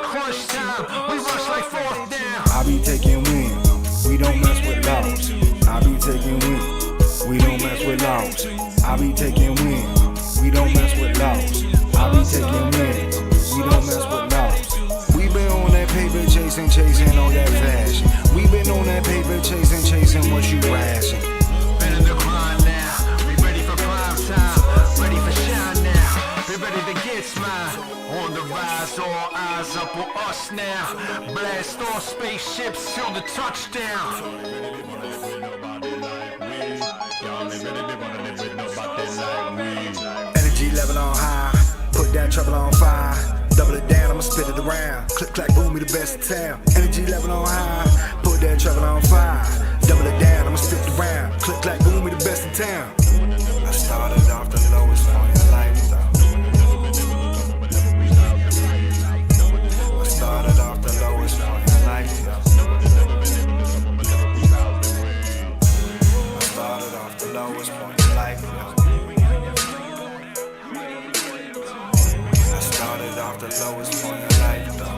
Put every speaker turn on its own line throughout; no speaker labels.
crunch time, we rush like fourth down.
I be taking win, we don't mess with laws. I be taking win, we don't mess with laws. I be taking win, we don't mess with laws. I be taking win, we don't mess with laws. We been on that paper chasing all that fashion. We been on that paper chasing what you ration.
Been in the grind now, we ready for prime time, ready for shine now, be ready to get smile. On the rise, all eyes up on us now. Blast off spaceships till the touchdown.
Energy level on high, put that trouble on fire. Double it down, I'ma spit it around. Click, clack, boom, we the best in town. Energy level on high, put that trouble on fire. Double it down, I'ma spit it around. Click, clack, boom, we the best in town. I started off the lowest point in life, though. I started off the lowest point in life, though. I started off the lowest point in life, though. Started off the lowest point in life, though.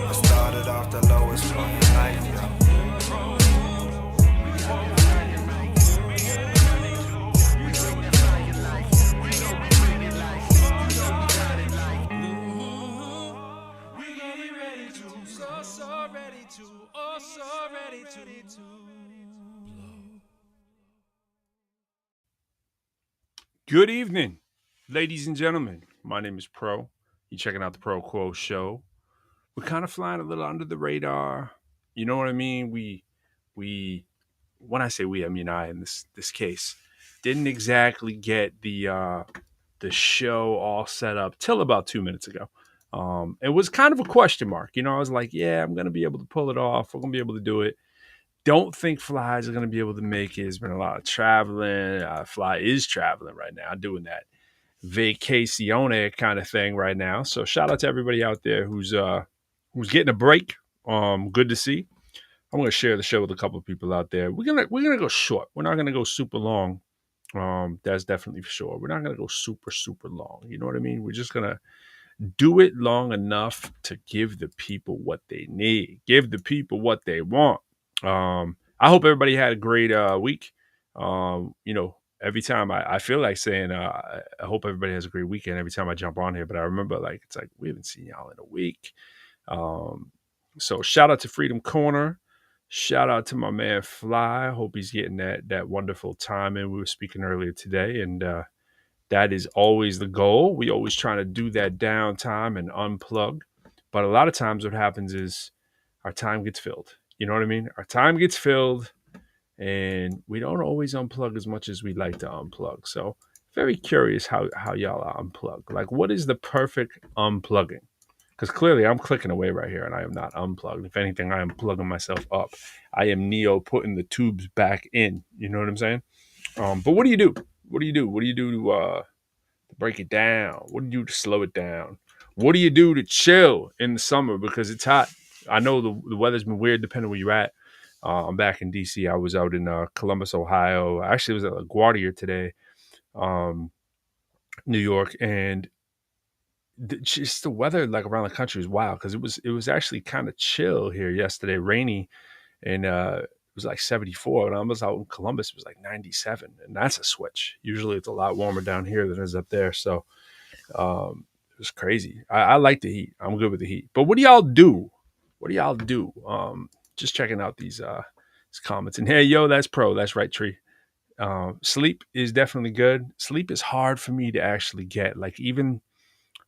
I started off the lowest point in life, though.
Good evening, ladies and gentlemen. My name is Pro. You're checking out the ProQuo show. We're kind of flying a little under the radar. You know what I mean? We when I say we, I mean I in this case, didn't exactly get the show all set up till about 2 minutes ago. It was kind of a question mark. You know, I was like, yeah, I'm gonna be able to pull it off. We're gonna be able to do it. Don't think Flies are going to be able to make it. There's been a lot of traveling. Fly is traveling right now, doing that vacacione kind of thing right now. So shout out to everybody out there who's getting a break. Good to see. I'm going to share the show with a couple of people out there. We're gonna go short. We're not going to go super long. That's definitely for sure. We're not going to go super long. You know what I mean? We're just going to do it long enough to give the people what they need, give the people what they want. I hope everybody had a great week. You know, every time I feel like saying, I hope everybody has a great weekend every time I jump on here, but I remember it's like, we haven't seen y'all in a week. So shout out to Freedom Corner. Shout out to my man Fly. Hope he's getting that wonderful time in. We were speaking earlier today, and that is always the goal. We always trying to do that downtime and unplug. But a lot of times what happens is our time gets filled. You know what I mean? Our time gets filled and we don't always unplug as much as we'd like to unplug. So very curious how y'all unplug. Like, what is the perfect unplugging? Because clearly I'm clicking away right here and I am not unplugged. If anything, I am plugging myself up. I am Neo putting the tubes back in. You know what I'm saying? But what do you do? What do you do? What do you do to break it down? What do you do to slow it down? What do you do to chill in the summer because it's hot? I know the weather's been weird depending where you're at. I'm back in D.C. I was out in Columbus, Ohio. I actually was at LaGuardia today, New York, and just the weather like around the country is wild because it was actually kind of chill here yesterday, rainy, and it was like 74. And I was out in Columbus, it was like 97, and that's a switch. Usually it's a lot warmer down here than it is up there, so it was crazy. I like the heat. I'm good with the heat. But what do y'all do? What do y'all do? Just checking out these comments. And hey, yo, that's Pro. That's right, Tree. Sleep is definitely good. Sleep is hard for me to actually get. Like, even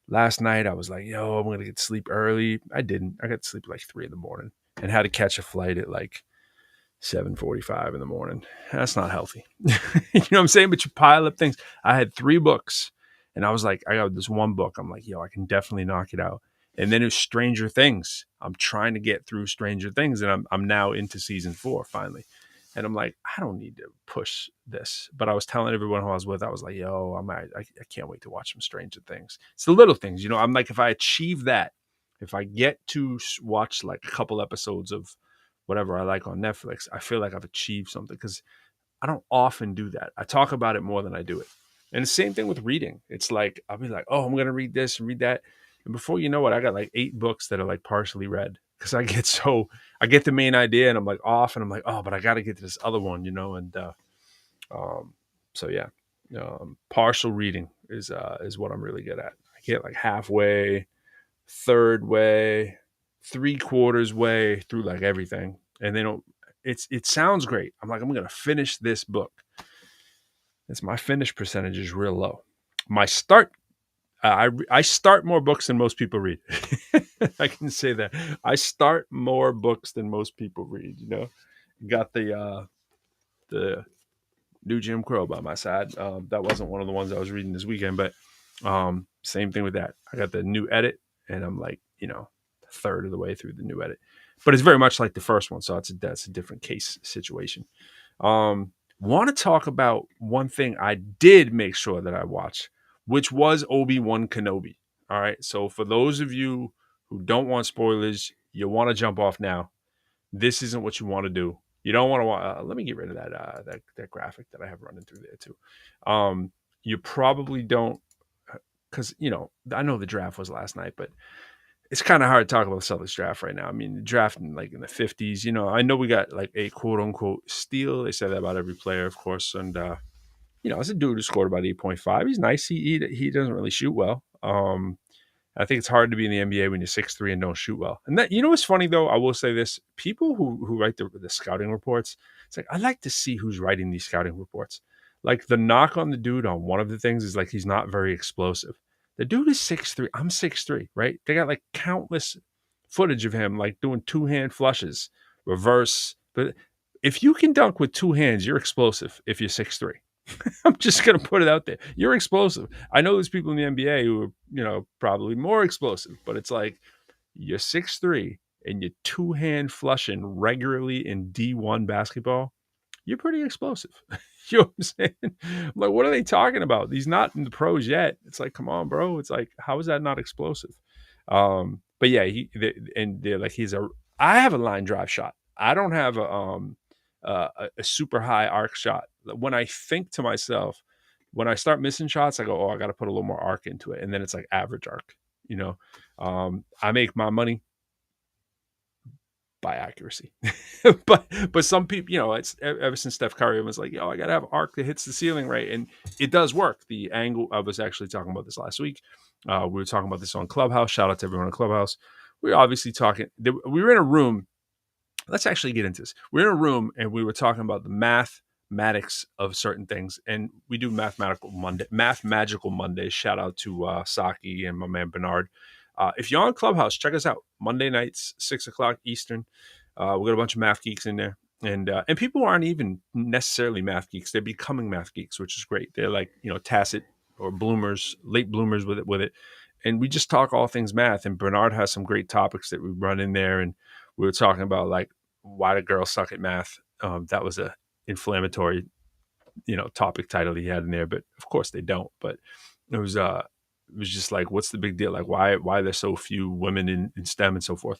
last night, I was like, yo, I'm going to get to sleep early. I didn't. I got to sleep at like 3 in the morning and had to catch a flight at like 7:45 in the morning. That's not healthy. You know what I'm saying? But you pile up things. I had 3 books and I was like, I got this one book. I'm like, yo, I can definitely knock it out. And then it's Stranger Things. I'm trying to get through Stranger Things, and I'm now into season 4 finally. And I'm like, I don't need to push this. But I was telling everyone who I was with, I was like, yo, I can't wait to watch some Stranger Things. It's the little things, you know. I'm like, if I achieve that, if I get to watch like a couple episodes of whatever I like on Netflix, I feel like I've achieved something because I don't often do that. I talk about it more than I do it. And the same thing with reading. It's like, I'll be like, oh, I'm going to read this and read that. And before you know it, I got like 8 books that are like partially read because I get the main idea and I'm like off and I'm like, oh, but I got to get to this other one, And um, so, yeah, partial reading is what I'm really good at. I get like halfway, third way, 3/4 way through like everything. And it sounds great. I'm like, I'm going to finish this book. My finish percentage is real low. My start, I start more books than most people read. I can say that I start more books than most people read. Got the new Jim Crow by my side. That wasn't one of the ones I was reading this weekend, but same thing with that. I got the new edit, and I'm like, a third of the way through the new edit, but it's very much like the first one, so that's a different case situation. Want to talk about one thing I did make sure that I watched, which was Obi-Wan Kenobi. All right. So for those of you who don't want spoilers, you want to jump off now. This isn't what you want to do. You don't want to. Let me get rid of that graphic that I have running through there too. You probably don't, because I know the draft was last night, but it's kind of hard to talk about the Celtics draft right now. I mean, the draft in like in the 50s, I know we got like a quote unquote steal. They say that about every player, of course. And, it's a dude who scored about 8.5. He's nice. He doesn't really shoot well. I think it's hard to be in the NBA when you're 6'3" and don't shoot well. And that, what's funny though, I will say this: people who write the scouting reports, it's like I like to see who's writing these scouting reports. Like the knock on the dude on one of the things is like he's not very explosive. The dude is 6'3". I'm 6'3", right? They got like countless footage of him like doing 2-hand flushes, reverse. But if you can dunk with 2 hands, you're explosive if you're 6'3". I'm just going to put it out there. You're explosive. I know there's people in the NBA who are, probably more explosive, but it's like you're 6'3" and you're 2-hand flushing regularly in D1 basketball. You're pretty explosive. You know what I'm saying? I'm like, what are they talking about? He's not in the pros yet. It's like, come on, bro. It's like, how is that not explosive? But yeah, they're like, I have a line drive shot. I don't have a super high arc shot. When I think to myself, when I start missing shots, I go, oh, I got to put a little more arc into it. And then it's like average arc, I make my money by accuracy. but some people, it's ever since Steph Curry was like, I got to have arc that hits the ceiling right. And it does work. The angle, I was actually talking about this last week. We were talking about this on Clubhouse. Shout out to everyone on Clubhouse. We were obviously talking. We were in a room. Let's actually get into this. We're in a room and we were talking about the mathematics of certain things. And we do Magical Mondays. Shout out to Saki and my man Bernard. If you're on Clubhouse, check us out. Monday nights, 6:00 Eastern. We got a bunch of math geeks in there. And people aren't even necessarily math geeks. They're becoming math geeks, which is great. They're like, tacit or bloomers, late bloomers with it. And we just talk all things math. And Bernard has some great topics that we run in there. And we were talking about like why do girls suck at math. That was a inflammatory, topic title he had in there. But of course they don't. But it was just like, what's the big deal? Like why there's so few women in STEM and so forth.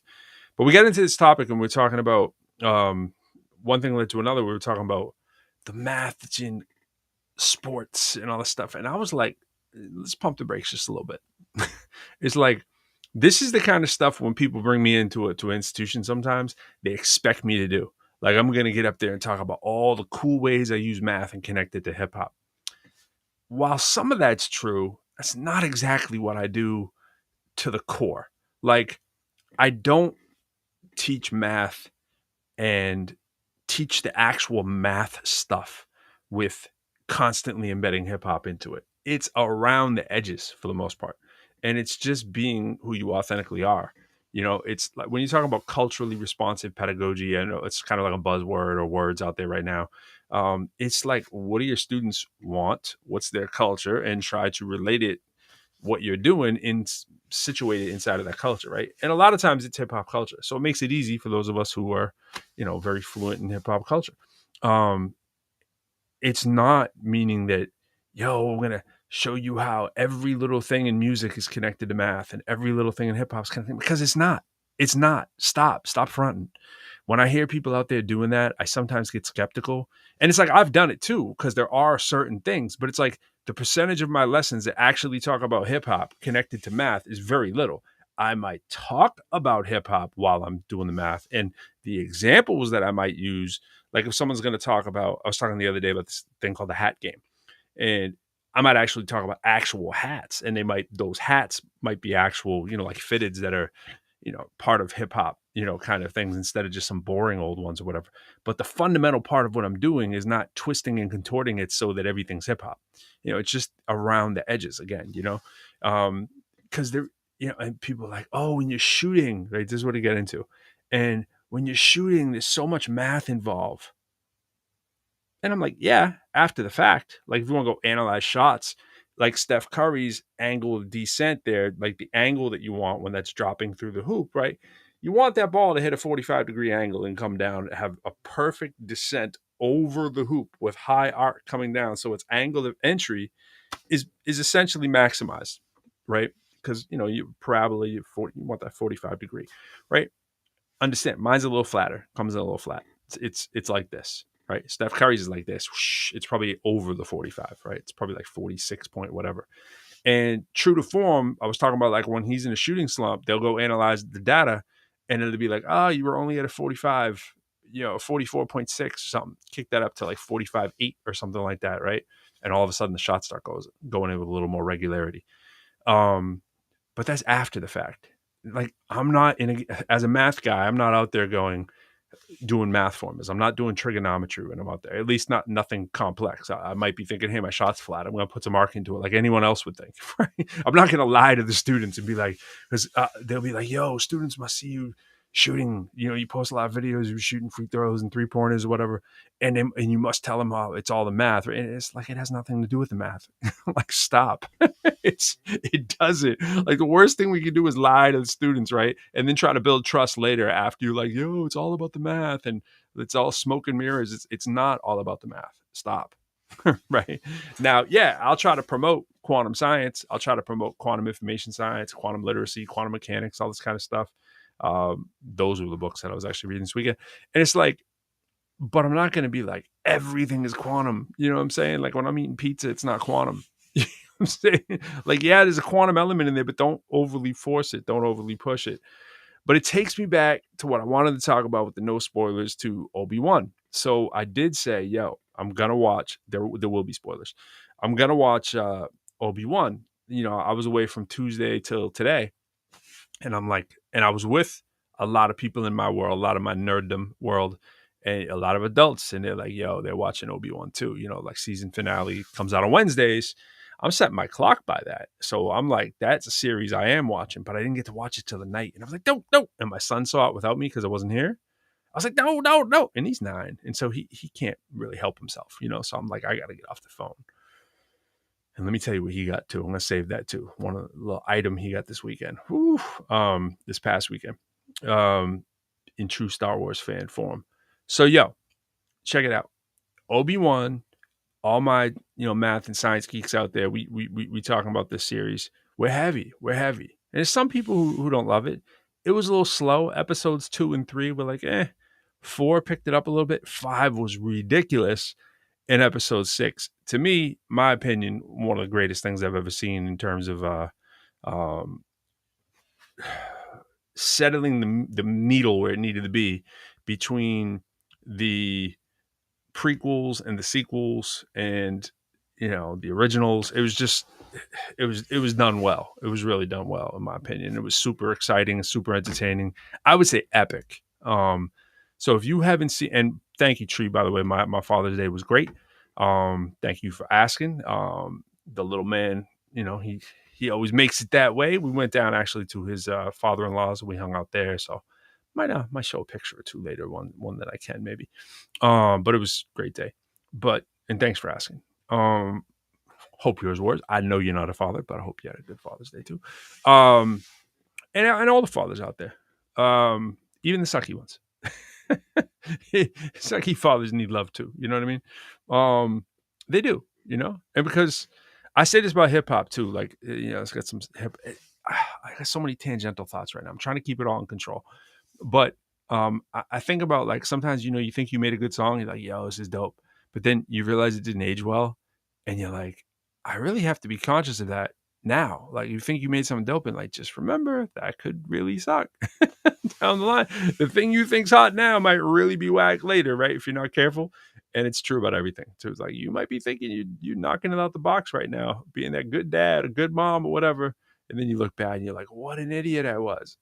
But we got into this topic and we're talking about one thing led to another. We were talking about the math that's in sports and all this stuff. And I was like, let's pump the brakes just a little bit. It's like, this is the kind of stuff when people bring me to an institution, sometimes they expect me to do. Like, I'm going to get up there and talk about all the cool ways I use math and connect it to hip hop. While some of that's true, that's not exactly what I do to the core. Like, I don't teach math and teach the actual math stuff with constantly embedding hip hop into it. It's around the edges for the most part. And it's just being who you authentically are. It's like when you talk about culturally responsive pedagogy, I know it's kind of like a buzzword or words out there right now. It's like, what do your students want? What's their culture? And try to relate it, what you're doing, situated inside of that culture, right? And a lot of times it's hip hop culture. So it makes it easy for those of us who are, very fluent in hip hop culture. It's not meaning that, we're going to show you how every little thing in music is connected to math and every little thing in hip hop is connected, because it's not. It's not. Stop fronting. When I hear people out there doing that, I sometimes get skeptical. And it's like, I've done it too, because there are certain things, but it's like, the percentage of my lessons that actually talk about hip hop connected to math is very little. I might talk about hip hop while I'm doing the math. And the examples that I might use, like if someone's going to talk about, I was talking the other day about this thing called the hat game. And I might actually talk about actual hats. And those hats might be actual, like fitteds that are, part of hip hop, kind of things instead of just some boring old ones or whatever. But the fundamental part of what I'm doing is not twisting and contorting it so that everything's hip hop. It's just around the edges again, because they're, and people are like, oh, when you're shooting, right? This is what I get into. And when you're shooting, there's so much math involved. And I'm like, yeah, after the fact, like if you want to go analyze shots, like Steph Curry's angle of descent there, like the angle that you want when that's dropping through the hoop, right? You want that ball to hit a 45-degree angle and come down, have a perfect descent over the hoop with high arc coming down. So its angle of entry is essentially maximized, right? Because, you parabola, you want that 45-degree, right? Understand, mine's a little flatter, comes in a little flat. It's like this. Right, Steph Curry's is like this. It's probably over the 45, right? It's probably like 46 point whatever. And true to form, I was talking about like when he's in a shooting slump, they'll go analyze the data, and it'll be like, you were only at a 45, 44.6 or something. Kick that up to like 45.8 or something like that, right? And all of a sudden the shots start going in with a little more regularity. But that's after the fact. Like I'm not as a math guy, I'm not out there doing math formulas. I'm not doing trigonometry when I'm out there, at least nothing complex. I might be thinking, hey, my shot's flat. I'm going to put some arc into it like anyone else would think. Right? I'm not going to lie to the students and be like, because they'll be like, yo, students must see you shooting, you post a lot of videos, you're shooting free throws and 3-pointers or whatever. And you must tell them, it's all the math. And it's like, it has nothing to do with the math. Like, stop. It doesn't. Like the worst thing we can do is lie to the students, right? And then try to build trust later after you're like, yo, it's all about the math and it's all smoke and mirrors. It's not all about the math. Stop. Right now, yeah, I'll try to promote quantum science. I'll try to promote quantum information science, quantum literacy, quantum mechanics, all this kind of stuff. Those were the books that I was actually reading this weekend. And it's like, but I'm not going to be like, everything is quantum. You know what I'm saying? Like when I'm eating pizza, it's not quantum. You know what I'm saying? Like, yeah, there's a quantum element in there, but don't overly force it. Don't overly push it. But it takes me back to what I wanted to talk about with the no spoilers to Obi-Wan. So I did say, yo, I'm going to watch, there will be spoilers. I'm going to watch Obi-Wan. I was away from Tuesday till today. And I'm like, and I was with a lot of people in my world, a lot of my nerddom world, and a lot of adults. And they're like, yo, they're watching Obi-Wan too. Like season finale comes out on Wednesdays. I'm setting my clock by that. So I'm like, that's a series I am watching, but I didn't get to watch it till the night. And I was like, no. And my son saw it without me because I wasn't here. I was like, no. And he's 9. And so he can't really help himself, So I'm like, I got to get off the phone. And let me tell you what he got too. I'm going to save that too. One of the little item he got this weekend. This past weekend. In true Star Wars fan form. So, yo, check it out. Obi-Wan, all my, math and science geeks out there, we talking about this series. We're heavy. And there's some people who don't love it. It was a little slow. Episodes 2 and 3 were like, 4 picked it up a little bit. 5 was ridiculous. In episode 6, to me, my opinion, one of the greatest things I've ever seen in terms of settling the needle where it needed to be between the prequels and the sequels and the originals. It was done well. It was really done well, in my opinion. It was super exciting and super entertaining. I would say epic. So if you haven't seen, and thank you, Tree, by the way, my Father's Day was great. Thank you for asking. The little man, he always makes it that way. We went down actually to his father-in-law's. We hung out there. So might show a picture or two later, one that I can maybe. But it was a great day. And thanks for asking. Hope yours was. I know you're not a father, but I hope you had a good Father's Day too. And all the fathers out there, even the sucky ones. Sucky fathers need love too. You know what I mean? They do, and because I say this about hip hop too, like, it's got some I got so many tangential thoughts right now. I'm trying to keep it all in control. But I think about like sometimes, you think you made a good song. You're like, yo, this is dope. But then you realize it didn't age well. And you're like, I really have to be conscious of that now. Like, you think you made something dope, and like, just remember that could really suck down the line. The thing you think's hot now might really be whack later, right? If you're not careful. And it's true about everything. So it's like, you might be thinking you're knocking it out the box right now, being that good dad, a good mom, or whatever. And then you look back and you're like, what an idiot I was.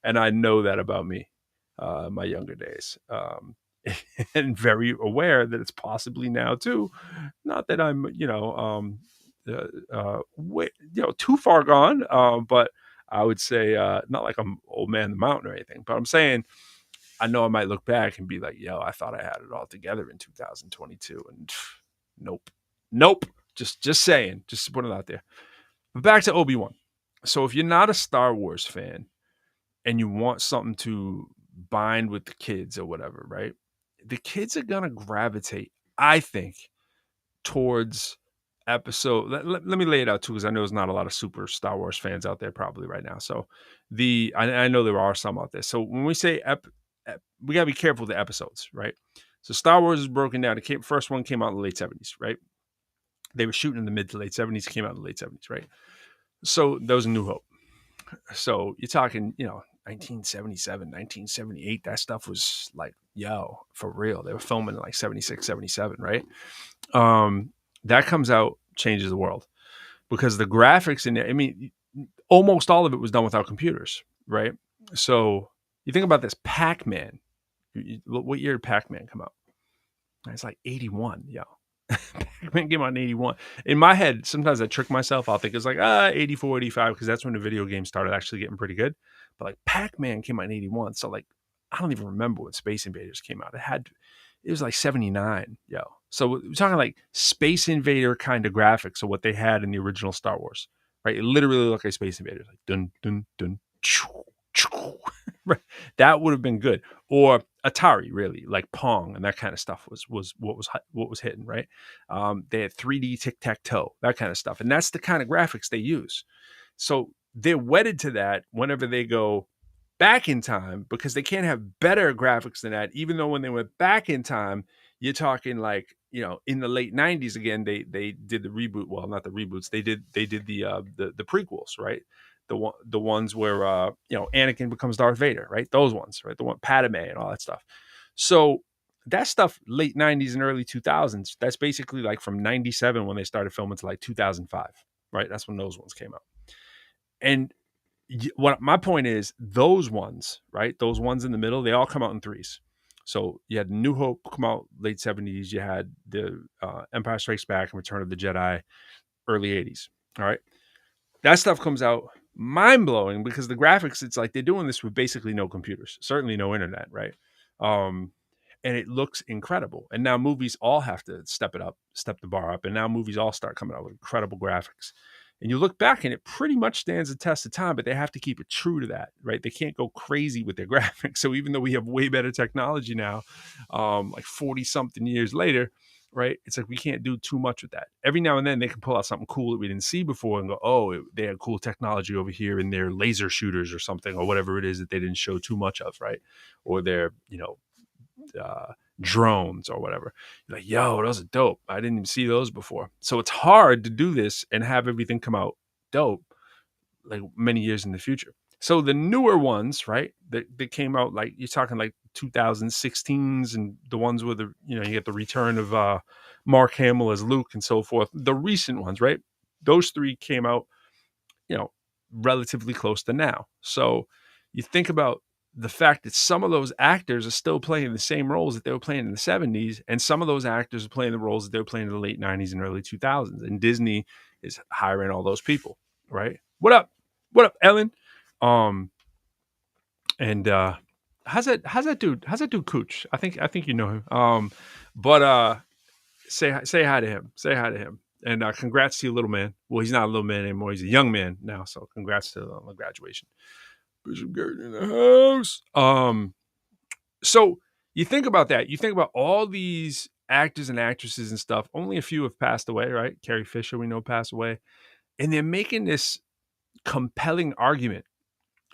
And I know that about me, my younger days. And very aware that it's possibly now too. Not that I'm, too far gone, but I would say not like I'm old man in the mountain or anything. But I'm saying I know I might look back and be like, yo, I thought I had it all together in 2022, and nope. Just saying, just to put it out there. But back to Obi-Wan. So if you're not a Star Wars fan and you want something to bind with the kids or whatever, right? The kids are gonna gravitate, I think, towards episode. Let me lay it out too, because I know there's not a lot of super Star Wars fans out there probably right now. So I know there are some out there. So when we say we gotta be careful with the episodes, right? So Star Wars is broken down. The first one came out in the late 70s, right? They were shooting in the mid to late 70s, came out in the late 70s, right? So that was A New Hope. So you're talking, 1977, 1978, that stuff was like, yo, for real. They were filming in like 76, 77, right? That comes out, changes the world, because the graphics in there, I mean, almost all of it was done without computers, right? So you think about this, Pac-Man. What year did Pac-Man come out? It's like 81, yo. Pac-Man came out in 81. In my head, sometimes I trick myself. I'll think it's like 84, 85, because that's when the video game started actually getting pretty good. But like Pac-Man came out in 81. So like, I don't even remember when Space Invaders came out. It was like 79, yo. So we're talking like Space Invader kind of graphics of what they had in the original Star Wars, right? It literally looked like Space Invaders, like dun dun dun, choo, choo. Right? That would have been good. Or Atari, really, like Pong and that kind of stuff was what was hitting, right? They had 3D tic tac toe, that kind of stuff, and that's the kind of graphics they use. So they're wedded to that whenever they go back in time, because they can't have better graphics than that. Even though when they went back in time, you're talking like, in the late 90s again, they did the reboot. Well, not the reboots. They did the prequels, right? The ones where Anakin becomes Darth Vader, right? Those ones, right? The one Padme and all that stuff. So that stuff, late 90s and early 2000s, that's basically like from 97 when they started filming to like 2005, right? That's when those ones came out. And what my point is, those ones, right? Those ones in the middle, they all come out in threes. So you had New Hope come out late 70s. You had the Empire Strikes Back and Return of the Jedi early 80s. All right. That stuff comes out mind-blowing, because the graphics, it's like they're doing this with basically no computers, certainly no internet, right? And it looks incredible. And now movies all have to step the bar up. And now movies all start coming out with incredible graphics. And you look back and it pretty much stands the test of time, but they have to keep it true to that, right? They can't go crazy with their graphics. So even though we have way better technology now, like 40 something years later, right? It's like we can't do too much with that. Every now and then they can pull out something cool that we didn't see before and go, oh, they had cool technology over here in their laser shooters or something, or whatever it is that they didn't show too much of, right? Or their, drones or whatever. You're like, yo, those are dope. I didn't even see those before. So it's hard to do this and have everything come out dope like many years in the future. So the newer ones, right, that came out, like you're talking like 2016s, and the ones with the, you get the return of Mark Hamill as Luke and so forth. The recent ones, right? Those three came out, relatively close to now. So you think about the fact that some of those actors are still playing the same roles that they were playing in the 70s, and some of those actors are playing the roles that they were playing in the late 90s and early 2000s. And Disney is hiring all those people, right? What up, Ellen? And how's that dude Cooch? I think you know him. But say hi to him. Say hi to him. And congrats to you, little man. Well, he's not a little man anymore. He's a young man now. So congrats to the graduation. Bishop Garrett in the house. So you think about that. You think about all these actors and actresses and stuff. Only a few have passed away, right? Carrie Fisher, we know, passed away. And they're making this compelling argument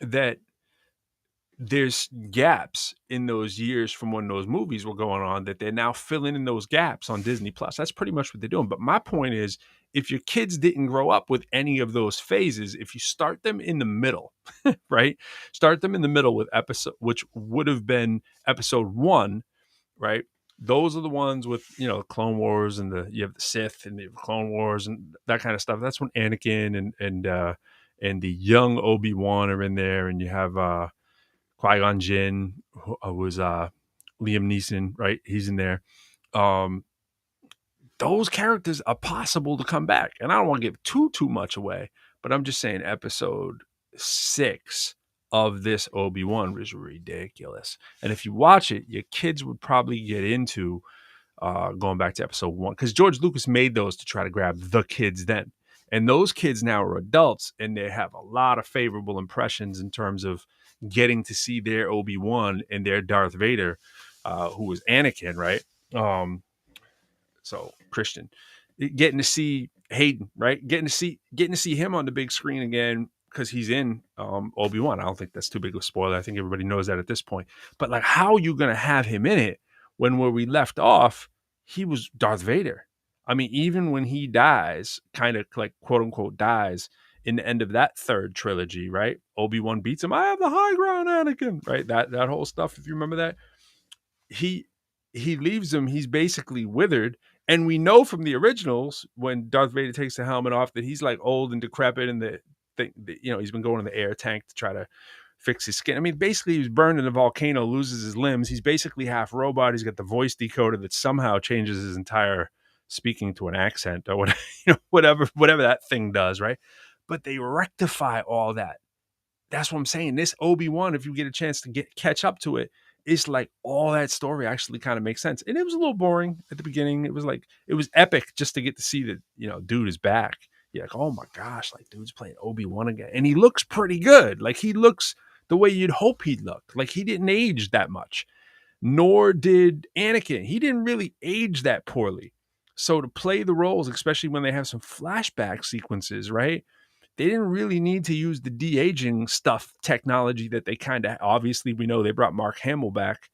that there's gaps in those years from when those movies were going on that they're now filling in those gaps on Disney Plus. That's pretty much what they're doing. But my point is, if your kids didn't grow up with any of those phases, if you start them in the middle, right? Start them in the middle with episode, which would have been episode 1, right? Those are the ones with, Clone Wars, and you have the Sith and the Clone Wars and that kind of stuff. That's when Anakin and the young Obi-Wan are in there, and you have Qui-Gon Jinn, who was Liam Neeson, right? He's in there. Those characters are possible to come back. And I don't want to give too much away, but I'm just saying episode 6 of this Obi-Wan was ridiculous. And if you watch it, your kids would probably get into going back to episode 1, because George Lucas made those to try to grab the kids then. And those kids now are adults, and they have a lot of favorable impressions in terms of getting to see their Obi-Wan and their Darth Vader, who was Anakin, right? So Christian, getting to see Hayden, right? Getting to see him on the big screen again, because he's in Obi-Wan. I don't think that's too big of a spoiler. I think everybody knows that at this point. But like, how are you going to have him in it when where we left off, he was Darth Vader? I mean, even when he dies, kind of like quote unquote dies in the end of that third trilogy, right? Obi-Wan beats him. I have the high ground, Anakin, right? That whole stuff, if you remember that. He leaves him. He's basically withered. And we know from the originals, when Darth Vader takes the helmet off, that he's like old and decrepit, and he's been going in the air tank to try to fix his skin. I mean, basically, he was burned in a volcano, loses his limbs. He's basically half robot. He's got the voice decoder that somehow changes his entire speaking to an accent, or whatever that thing does, right? But they rectify all that. That's what I'm saying. This Obi-Wan, if you get a chance to catch up to it, it's like all that story actually kind of makes sense. And it was a little boring at the beginning. It was epic just to get to see that, dude is back. You're like, oh my gosh, like dude's playing Obi-Wan again. And he looks pretty good. Like he looks the way you'd hope he'd look. Like he didn't age that much, nor did Anakin. He didn't really age that poorly. So to play the roles, especially when they have some flashback sequences, right? They didn't really need to use the de-aging stuff technology that they kind of, obviously we know they brought Mark Hamill back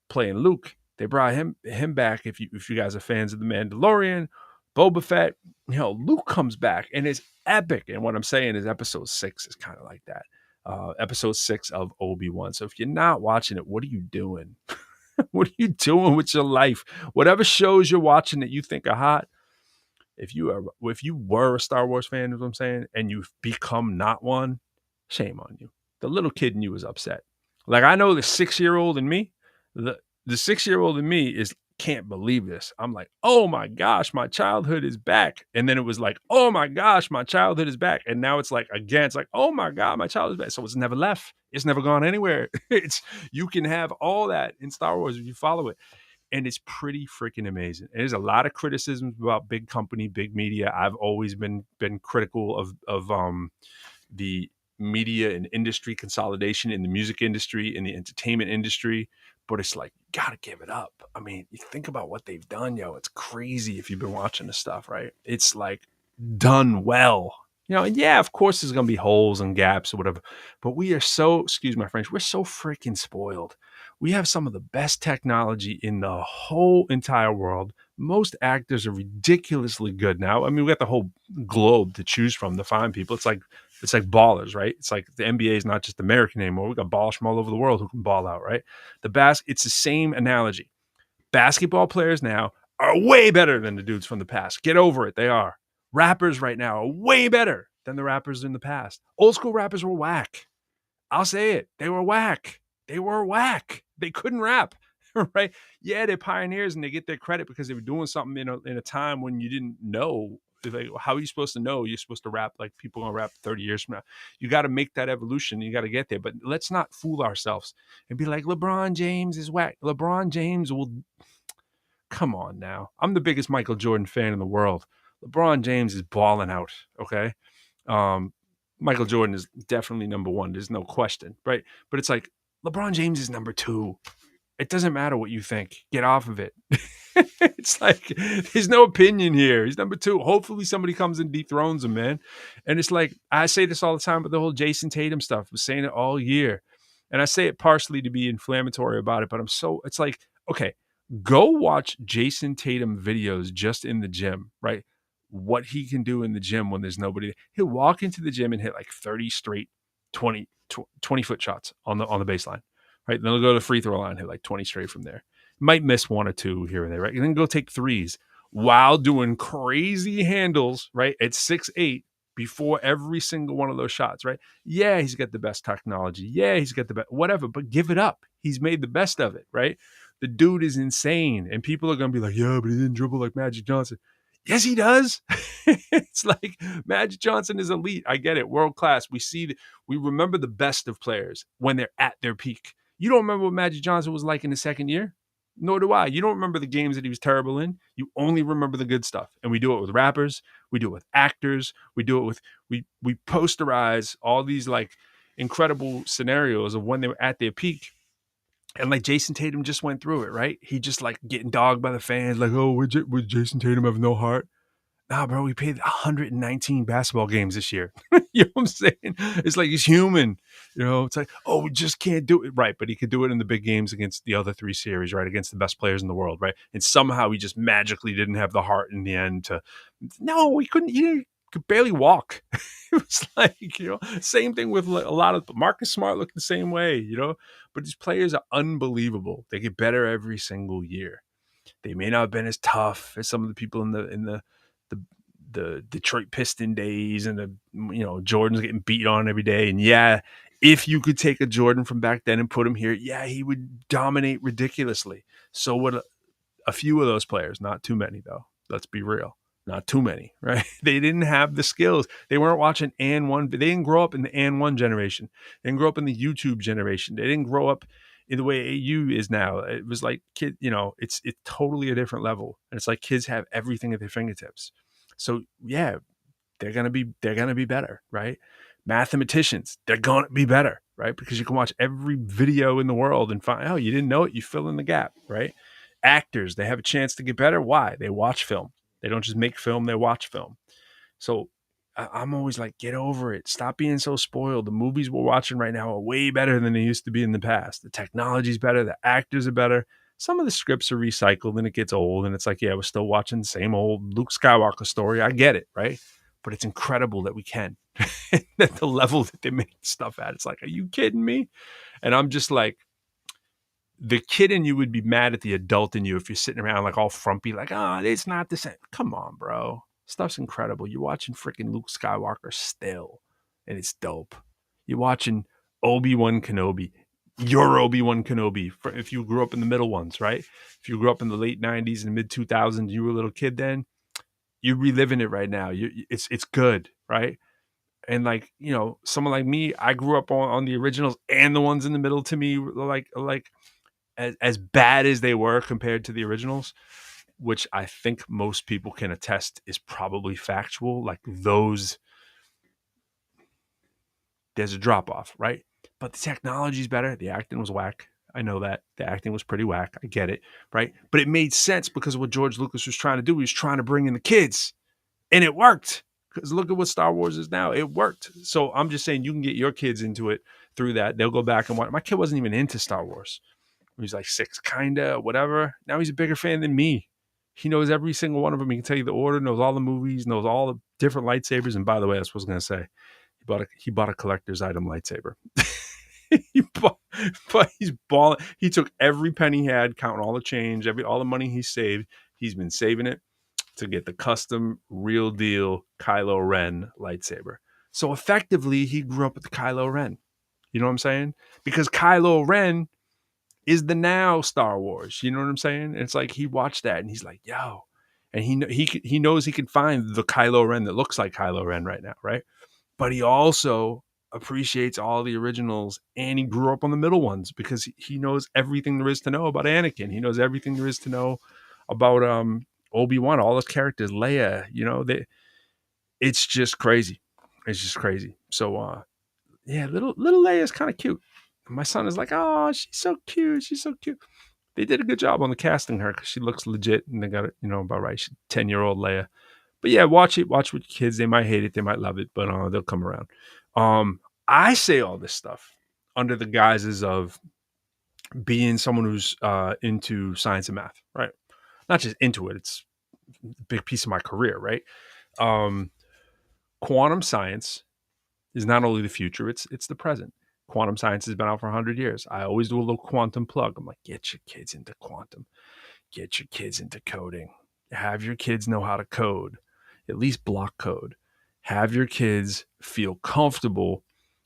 playing Luke. They brought him back. If you guys are fans of The Mandalorian, Boba Fett, Luke comes back and it's epic. And what I'm saying is episode 6 is kind of like that. Episode 6 of Obi-Wan. So if you're not watching it, what are you doing? What are you doing with your life? Whatever shows you're watching that you think are hot, if you were a Star Wars fan, is what I'm saying, and you've become not one, shame on you. The little kid in you is upset. Like, I know the 6-year-old in me, the 6-year-old in me can't believe this. I'm like, oh my gosh, my childhood is back. And then it was like, oh my gosh, my childhood is back. And now it's like, again, it's like, oh my God, my childhood is back. So it's never left. It's never gone anywhere. You can have all that in Star Wars if you follow it. And it's pretty freaking amazing. And there's a lot of criticisms about big company, big media. I've always been critical of the media and industry consolidation in the music industry, in the entertainment industry. But it's like, you gotta give it up. I mean, you think about what they've done, yo. It's crazy if you've been watching this stuff, right? It's like done well. And yeah, of course there's gonna be holes and gaps or whatever. But we are so, excuse my French, we're so freaking spoiled. We have some of the best technology in the whole entire world. Most actors are ridiculously good now. I mean, we got the whole globe to choose from to find people. It's like ballers, right? It's like the NBA is not just American anymore. We got ballers from all over the world who can ball out, right? It's the same analogy. Basketball players now are way better than the dudes from the past. Get over it. They are. Rappers right now are way better than the rappers in the past. Old school rappers were whack. I'll say it. They were whack. They were whack. They couldn't rap, right? Yeah, they're pioneers and they get their credit because they were doing something in a time when you didn't know. Like, how are you supposed to know you're supposed to rap like people are going to rap 30 years from now? You got to make that evolution. You got to get there. But let's not fool ourselves and be like, LeBron James is whack. LeBron James will... Come on now. I'm the biggest Michael Jordan fan in the world. LeBron James is balling out, okay? Michael Jordan is definitely number 1. There's no question, right? But it's like, LeBron James is number 2. It doesn't matter what you think. Get off of it. It's like, there's no opinion here. He's number 2. Hopefully somebody comes and dethrones him, man. And it's like, I say this all the time, but the whole Jason Tatum stuff, I was saying it all year. And I say it partially to be inflammatory about it, but it's like, okay, go watch Jason Tatum videos just in the gym, right? What he can do in the gym when there's nobody. He'll walk into the gym and hit like 30 straight 20-foot shots on the baseline, right? Then he'll go to the free throw line, hit like 20 straight from there. Might miss one or two here and there, right? And then go take threes while doing crazy handles, right? At 6'8" before every single one of those shots, right? Yeah, he's got the best technology. Yeah, he's got the best, whatever, but give it up. He's made the best of it, right? The dude is insane. And people are going to be like, yeah, but he didn't dribble like Magic Johnson. Yes, he does. It's like Magic Johnson is elite. I get it. World class. We remember the best of players when they're at their peak. You don't remember what Magic Johnson was like in his second year? Nor do I. You don't remember the games that he was terrible in. You only remember the good stuff. And we do it with rappers. We do it with actors. We do it with, we posterize all these like incredible scenarios of when they were at their peak. And like Jason Tatum just went through it, right? He just like getting dogged by the fans, like, oh, would Jason Tatum have no heart? Nah, bro, we played 119 basketball games this year. You know what I'm saying? It's like he's human. You know, it's like, oh, we just can't do it. Right. But he could do it in the big games against the other three series, right? Against the best players in the world, right? And somehow he just magically didn't have the heart in the end to, no, he couldn't, he could barely walk. It was like, you know, same thing with a lot of Marcus Smart looked the same way, you know, but these players are unbelievable. They get better every single year. They may not have been as tough as some of the people in the Detroit Piston days and the, you know, Jordan's getting beat on every day. And yeah, if you could take a Jordan from back then and put him here, yeah, he would dominate ridiculously. So would a few of those players, not too many though. Let's be real. Not too many, right? They didn't have the skills. They weren't watching and one. They didn't grow up in the and one generation. They didn't grow up in the YouTube generation. They didn't grow up in the way AU is now. It was like kid, you know, it's totally a different level. And it's like kids have everything at their fingertips. So yeah, they're gonna be better, right? Mathematicians, they're gonna be better, right? Because you can watch every video in the world and find, oh, you didn't know it, you fill in the gap, right? Actors, they have a chance to get better. Why? They watch film. They don't just make film, they watch film. So I'm always like, get over it. Stop being so spoiled. The movies we're watching right now are way better than they used to be in the past. The technology's better. The actors are better. Some of the scripts are recycled and it gets old. And it's like, yeah, we're still watching the same old Luke Skywalker story. I get it, right? But it's incredible that we can. At the level that they make stuff at. It's like, are you kidding me? And I'm just like, the kid in you would be mad at the adult in you if you're sitting around like all frumpy, like, oh, it's not the same. Come on, bro. Stuff's incredible. You're watching freaking Luke Skywalker still, and it's dope. You're watching Obi-Wan Kenobi. You're Obi-Wan Kenobi. If you grew up in the middle ones, right? If you grew up in the late 90s and mid 2000s, you were a little kid then, you're reliving it right now. It's good, right? And like, you know, someone like me, I grew up on the originals and the ones in the middle to me, like as bad as they were compared to the originals, which I think most people can attest is probably factual. Like those, there's a drop off, right? But the technology's better. The acting was whack. I know that. The acting was pretty whack. I get it, right? But it made sense because of what George Lucas was trying to do. He was trying to bring in the kids, and it worked. Because look at what Star Wars is now. It worked. So I'm just saying you can get your kids into it through that. They'll go back and watch. My kid wasn't even into Star Wars. He was like 6, kinda, whatever. Now he's a bigger fan than me. He knows every single one of them. He can tell you the order, knows all the movies, knows all the different lightsabers. And by the way, that's what I was going to say. He bought a collector's item lightsaber. But he's balling. He took every penny he had, counting all the change, all the money he saved. He's been saving it to get the custom, real deal Kylo Ren lightsaber. So effectively, he grew up with the Kylo Ren. You know what I'm saying? Because Kylo Ren is the now Star Wars. You know what I'm saying? And it's like he watched that and he's like, yo. And he knows he can find the Kylo Ren that looks like Kylo Ren right now, right? But he also appreciates all the originals and he grew up on the middle ones because he knows everything there is to know about Anakin. He knows everything there is to know about Obi-Wan, all those characters, Leia, you know, it's just crazy. It's just crazy. So yeah, little Leia is kind of cute. My son is like, oh, she's so cute. She's so cute. They did a good job on the casting her because she looks legit and they got it, you know, about right. She's 10-year-old Leia. But yeah, watch it. Watch with kids. They might hate it. They might love it, but they'll come around. I say all this stuff. under the guises of being someone who's into science and math, right? Not just into it, it's a big piece of my career, right? Um, Quantum science is not only the future, it's the present. Quantum science has been out for 100 years. I always do a little quantum plug. I'm like, get your kids into quantum, get your kids into coding, have your kids know how to code, at least block code, have your kids feel comfortable.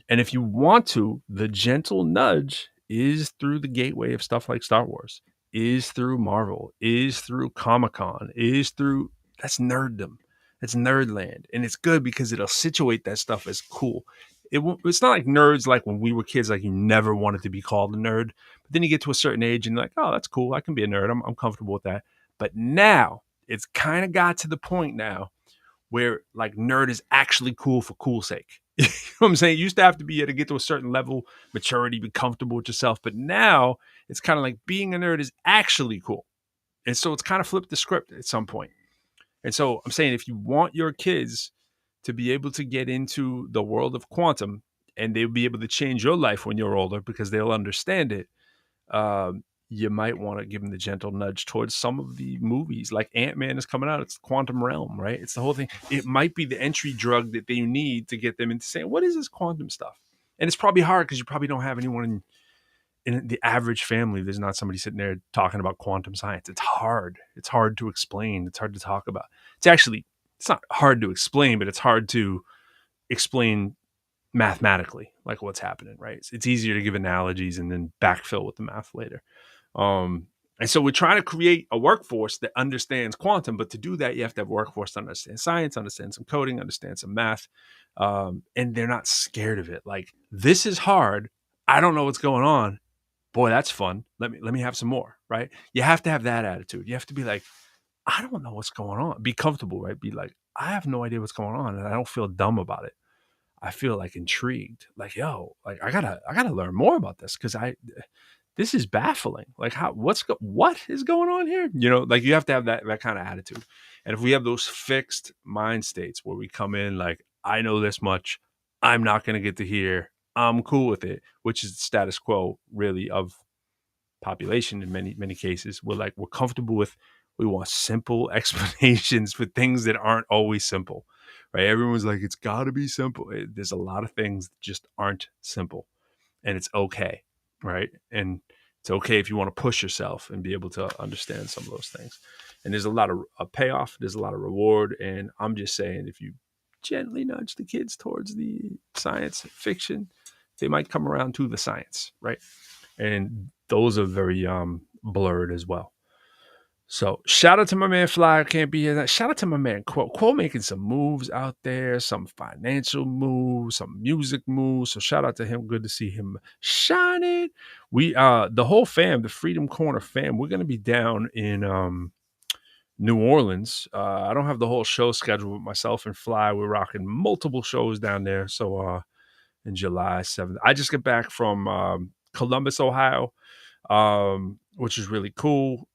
And if you want to, the gentle nudge is through the gateway of stuff like Star Wars, is through Marvel, is through Comic Con, is through that's nerddom. It's nerdland. And it's good because it'll situate that stuff as cool. It's not like nerds like when we were kids, like you never wanted to be called a nerd. But then you get to a certain age and you're like, oh, that's cool. I can be a nerd. I'm comfortable with that. But now it's kind of got to the point now where like nerd is actually cool for cool sake. You know what I'm saying? You used to have to be able to get to a certain level, maturity, be comfortable with yourself. But now it's kind of like being a nerd is actually cool. And so it's kind of flipped the script at some point. And so I'm saying if you want your kids to be able to get into the world of quantum and they'll be able to change your life when you're older because they'll understand it, you might want to give them the gentle nudge towards some of the movies. Like Ant-Man is coming out. It's the quantum realm, right? It's the whole thing. It might be the entry drug that they need to get them into saying, what is this quantum stuff? And it's probably hard because you probably don't have anyone in the average family. There's not somebody sitting there talking about quantum science. It's hard. It's hard to explain. It's hard to talk about. It's not hard to explain, but it's hard to explain mathematically, like what's happening, right? It's easier to give analogies and then backfill with the math later. And so we're trying to create a workforce that understands quantum, but to do that, you have to have a workforce to understand science, understand some coding, understand some math, and they're not scared of it. Like, this is hard. I don't know what's going on. Boy, that's fun. Let me have some more, right? You have to have that attitude. You have to be like, I don't know what's going on. Be comfortable, right? Be like, I have no idea what's going on, and I don't feel dumb about it. I feel like intrigued. Like, yo, like I gotta learn more about this because this is baffling. Like, what is going on here? You know, like you have to have that kind of attitude. And if we have those fixed mind states where we come in like, I know this much, I'm not gonna get to hear, I'm cool with it, which is the status quo really of population in many cases. We're comfortable with, we want simple explanations for things that aren't always simple, right? Everyone's like, it's got to be simple. There's a lot of things that just aren't simple, and it's okay, right? And it's okay if you want to push yourself and be able to understand some of those things. And there's a lot of a payoff, there's a lot of reward. And I'm just saying, if you gently nudge the kids towards the science fiction, they might come around to the science, right? And those are very blurred as well. So shout out to my man Fly, can't be here. Shout out to my man Quo making some moves out there, some financial moves, some music moves. So shout out to him. Good to see him shining. We the whole fam, the Freedom Corner fam, we're gonna be down in New Orleans. I don't have the whole show scheduled with myself and Fly. We're rocking multiple shows down there. So in July 7th. I just got back from Columbus, Ohio, which is really cool.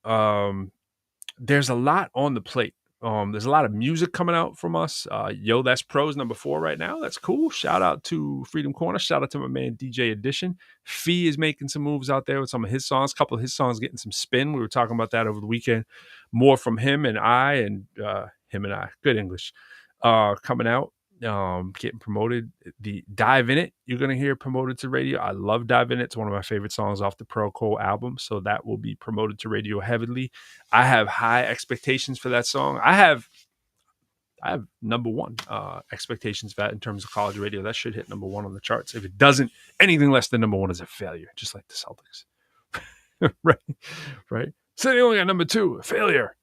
There's a lot on the plate. There's a lot of music coming out from us. Yo, that's Pros #4 right now. That's cool. Shout out to Freedom Corner. Shout out to my man DJ Edition. Fee is making some moves out there with some of his songs. A couple of his songs getting some spin. We were talking about that over the weekend. More from him and I. Good English. Coming out. Getting promoted. The Dive In It, you're going to hear promoted to radio. I love Dive In It. It's one of my favorite songs off the ProQuo album. So that will be promoted to radio heavily. I have high expectations for that song. I have #1 expectations for that in terms of college radio. That should hit #1 on the charts. If it doesn't, anything less than #1 is a failure, just like the Celtics. Right. So they only got #2, a failure.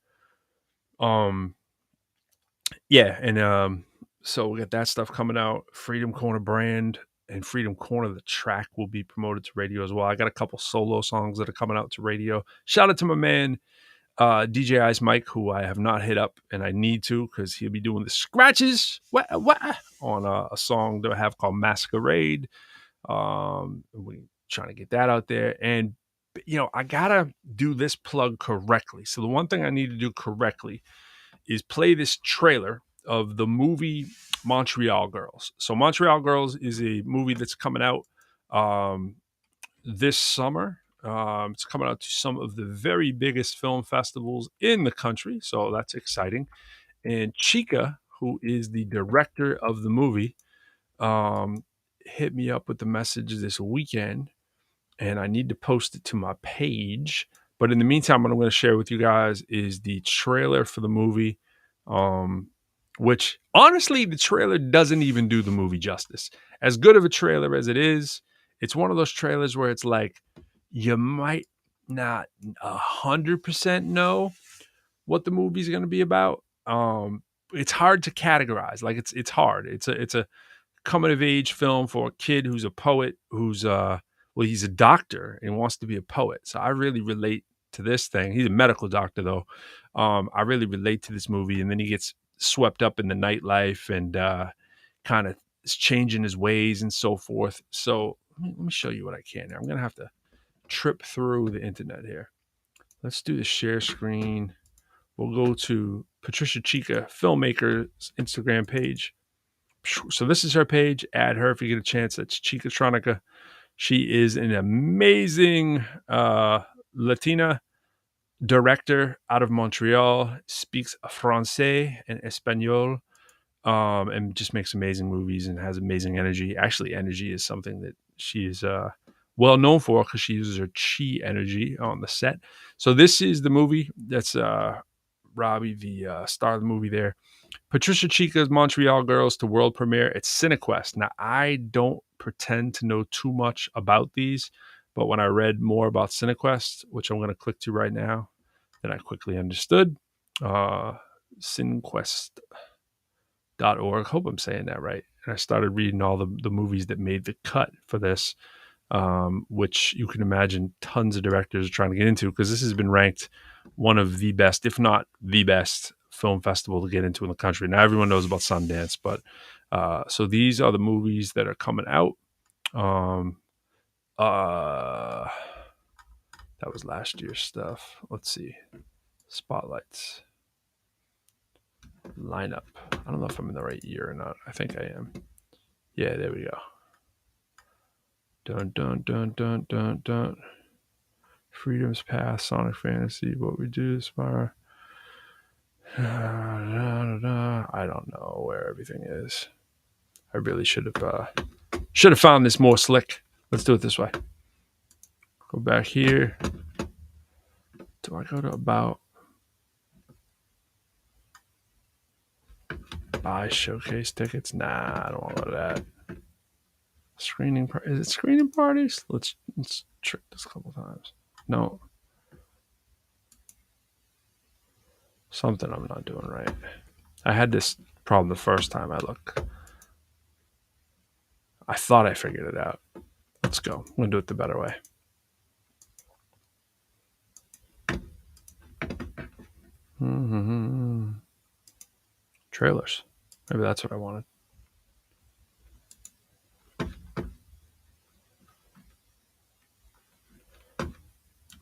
Yeah, and so we got that stuff coming out. Freedom Corner brand and Freedom Corner, the track, will be promoted to radio as well. I got a couple solo songs that are coming out to radio. Shout out to my man, DJ Ice Mike, who I have not hit up, and I need to because he'll be doing the scratches on a song that I have called Masquerade. We're trying to get that out there. And, I got to do this plug correctly. So the one thing I need to do correctly is play this trailer of the movie Montreal Girls. So Montreal Girls is a movie that's coming out this summer. It's coming out to some of the very biggest film festivals in the country, so that's exciting. And Chica, who is the director of the movie, um, hit me up with the message this weekend, and I need to post it to my page. But in the meantime, what I'm going to share with you guys is the trailer for the movie, um, which honestly, the trailer doesn't even do the movie justice. As good of a trailer as it is, it's one of those trailers where it's like you might not 100% know what the movie's going to be about. It's hard to categorize. Like it's hard. It's a coming of age film for a kid who's a poet, who's well, he's a doctor and wants to be a poet. So I really relate to this thing. He's a medical doctor though. I really relate to this movie, and then he gets swept up in the nightlife and kind of is changing his ways and so forth. So let me show you what I can here. I'm gonna have to trip through the internet here. Let's do the share screen. We'll go to Patricia Chica, filmmaker's Instagram page. So this is her page. Add her if you get a chance. That's Chicatronica. She is an amazing Latina director out of Montreal. Speaks Francais and Espanol, and just makes amazing movies and has amazing energy. Actually, energy is something that she is well known for because she uses her chi energy on the set. So this is the movie. That's Robbie, the star of the movie there. Patricia Chica's Montreal Girls to world premiere. It's Cinequest. Now, I don't pretend to know too much about these, but when I read more about Cinequest, which I'm going to click to right now, then I quickly understood. Cinequest.org. Hope I'm saying that right. And I started reading all the movies that made the cut for this, which you can imagine tons of directors are trying to get into because this has been ranked one of the best, if not the best, film festival to get into in the country. Now everyone knows about Sundance, but so these are the movies that are coming out. That was last year's stuff. Let's see. Spotlights. Lineup. I don't know if I'm in the right year or not. I think I am. Yeah, there we go. Dun dun dun dun dun dun. Freedom's Path, Sonic Fantasy, What We Do, Aspire. I don't know where everything is. I really should have found this more slick. Let's do it this way. Go back here. Do I go to about? Buy showcase tickets? Nah, I don't want to go to that. Screening. Is it screening parties? Let's trick this a couple times. No. Something I'm not doing right. I had this problem the first time I looked. I thought I figured it out. Let's go. I'm going to do it the better way. Mm-hmm. Trailers. Maybe that's what I wanted.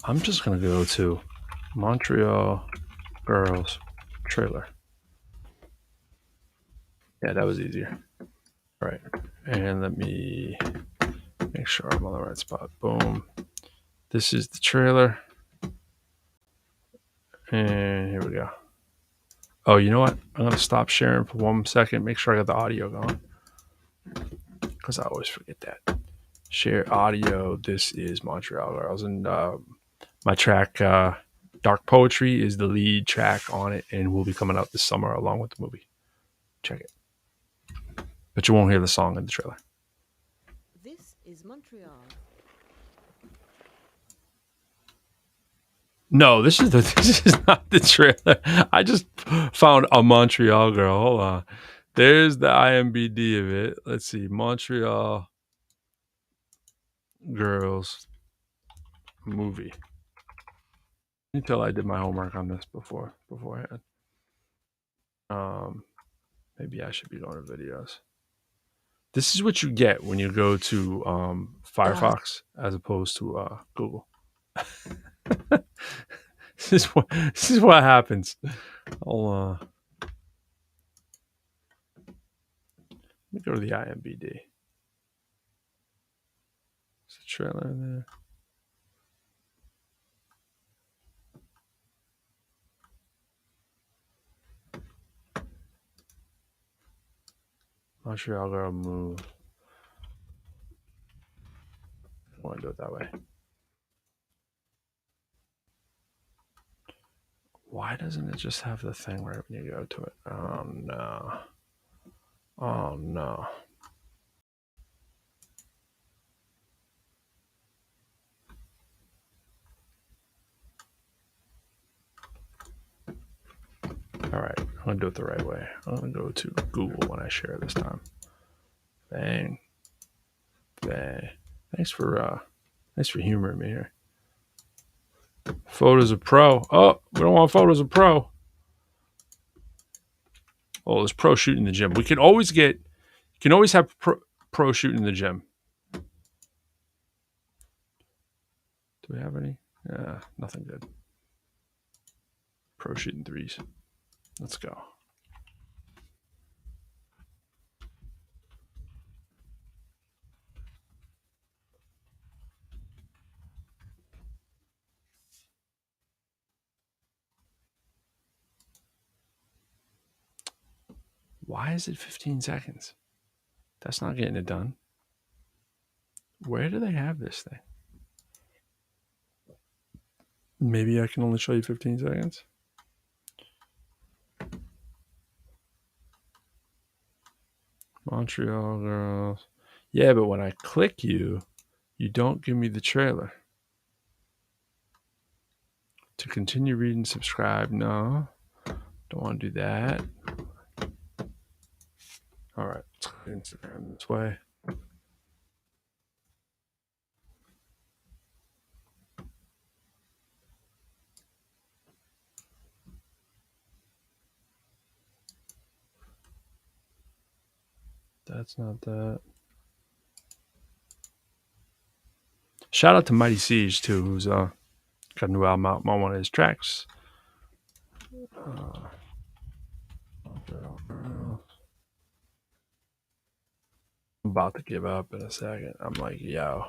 I'm just going to go to Montreal Girls trailer. Yeah, that was easier. All right. And let me make sure I'm on the right spot. Boom. This is the trailer. And here we go. Oh, you know what? I'm going to stop sharing for 1 second. Make sure I got the audio going. Because I always forget that. Share audio. This is Montreal Girls. And my track, Dark Poetry, is the lead track on it and will be coming out this summer along with the movie. Check it. But you won't hear the song in the trailer.
This is Montreal.
No, this is not the trailer. I just found a Montreal Girl. Hold on. There's the IMBD of it. Let's see. Montreal Girls movie. Until I did my homework on this beforehand. Maybe I should be going to videos. This is what you get when you go to Firefox as opposed to Google. This is what happens. Let me go to the IMBD. trailer in there. Montreal Girl Move. I want to do it that way. Why doesn't it just have the thing right when you go to it? Oh no. Oh no. All right, I'm gonna do it the right way. I'm gonna go to Google when I share this time. Bang, bang. Thanks for humoring me here. Photos of Pro. Oh, we don't want photos of Pro. Oh, there's Pro shooting in the gym. We can always have pro shooting in the gym. Do we have any? Yeah, nothing good. Pro shooting threes. Let's go. Why is it 15 seconds? That's not getting it done. Where do they have this thing? Maybe I can only show you 15 seconds. Montreal Girls. Yeah, but when I click you don't give me the trailer. To continue reading, subscribe. No, don't want to do that. All right, let's go to Instagram this way. That's not that. Shout out to Mighty Siege too, who's got a new album out on one of his tracks. I'm about to give up in a second. I'm like, yo.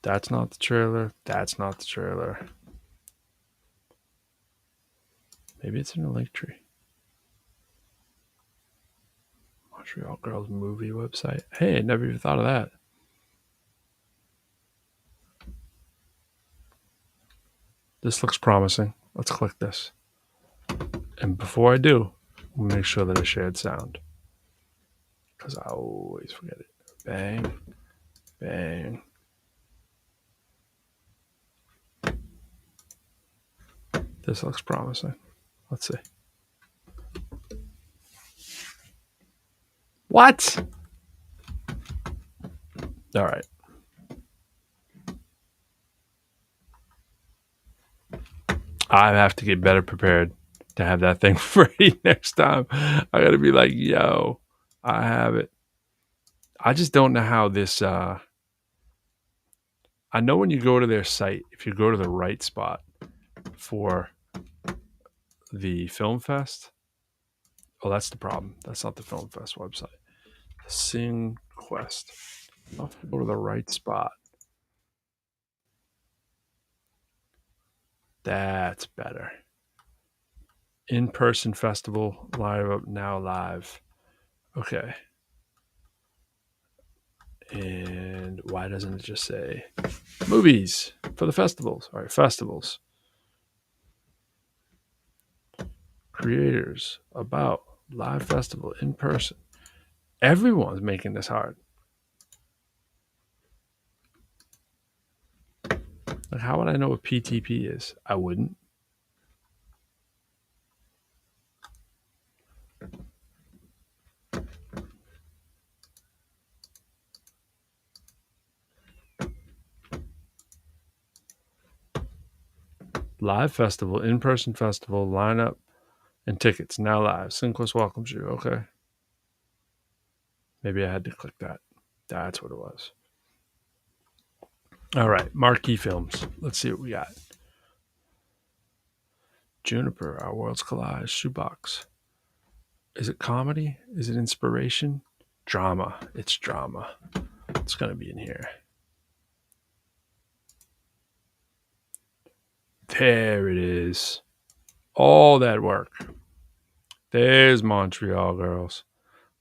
That's not the trailer. That's not the trailer. Maybe it's in a link tree. Montreal Girls movie website. Hey, I never even thought of that. This looks promising. Let's click this. And before I do, I'll make sure that I shared sound. Because I always forget it. Bang. Bang. This looks promising. Let's see. What? All right. I have to get better prepared to have that thing ready next time. I got to be like, yo, I have it. I just don't know how this. I know when you go to their site, if you go to the right spot for the Film Fest. Oh, that's the problem. That's not the Film Fest website. Sing Quest. I'll have to go to the right spot. That's better. In-person festival, live up now live. Okay. And why doesn't it just say movies for the festivals? All right, festivals. Creators, about, live festival, in person. Everyone's making this hard. Like, how would I know what PTP is? I wouldn't. Live festival, in-person festival, lineup, and tickets now live. Synquest welcomes you. Okay. Maybe I had to click that. That's what it was. All right. Marquee films. Let's see what we got. Juniper, Our Worlds Collide, Shoebox. Is it comedy? Is it inspiration? Drama. It's drama. It's going to be in here. There it is. All that work. There's Montreal Girls.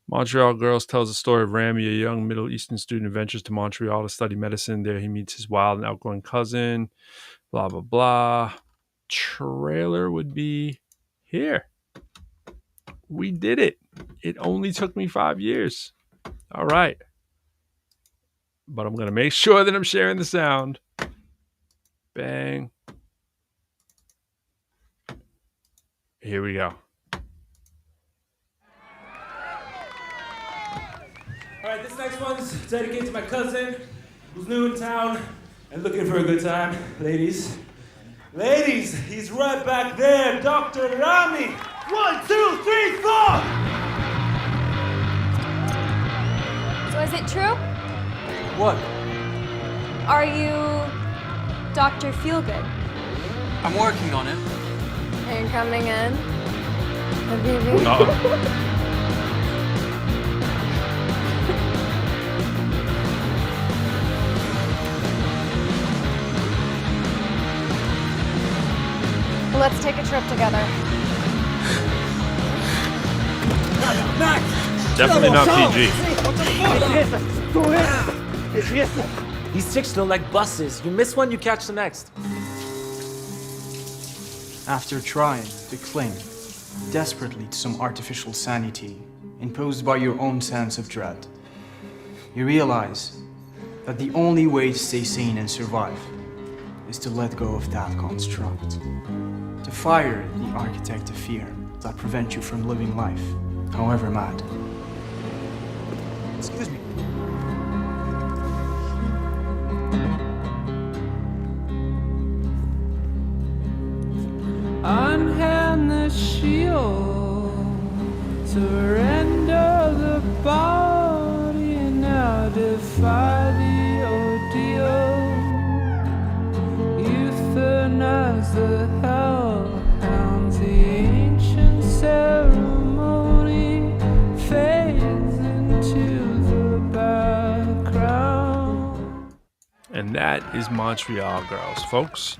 Montreal Girls tells the story of Rami, a young Middle Eastern student who ventures to Montreal to study medicine. There he meets his wild and outgoing cousin. Blah, blah, blah. Trailer would be here. We did it. It only took me 5 years. All right. But I'm going to make sure that I'm sharing the sound. Bang. Here we go.
All right, this next one's dedicated to my cousin who's new in town and looking for a good time. Ladies. Ladies, he's right back there, Dr. Rami. 1, 2, 3, 4!
So is it true?
What?
Are you Dr. Feelgood?
I'm working on it.
Are you coming in? Baby. Let's take a trip together.
Definitely not PG.
These chicks don't like buses. You miss one, you catch the next.
After trying to cling desperately to some artificial sanity imposed by your own sense of dread, you realize that the only way to stay sane and survive is to let go of that construct. To fire the architect of fear that prevents you from living life, however mad. Excuse me.
Unhand the shield, surrender the body, and now defy the ordeal. Euthanize the hellhounds, the ancient ceremony fades into the background.
And that is Montreal Girls, folks.